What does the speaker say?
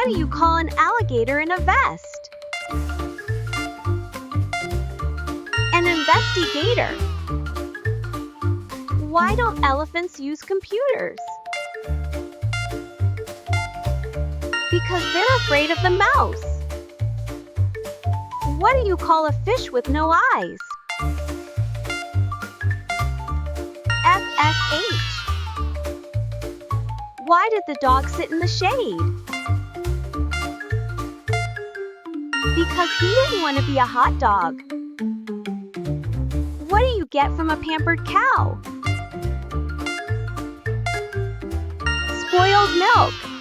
What do you call an alligator in a vest? An investigator. Why don't elephants use computers? Because they're afraid of the mouse. What do you call a fish with no eyes? FSH. Why did the dog sit in the shade? Because he didn't want to be a hot dog. What do you get from a pampered cow? Spoiled milk.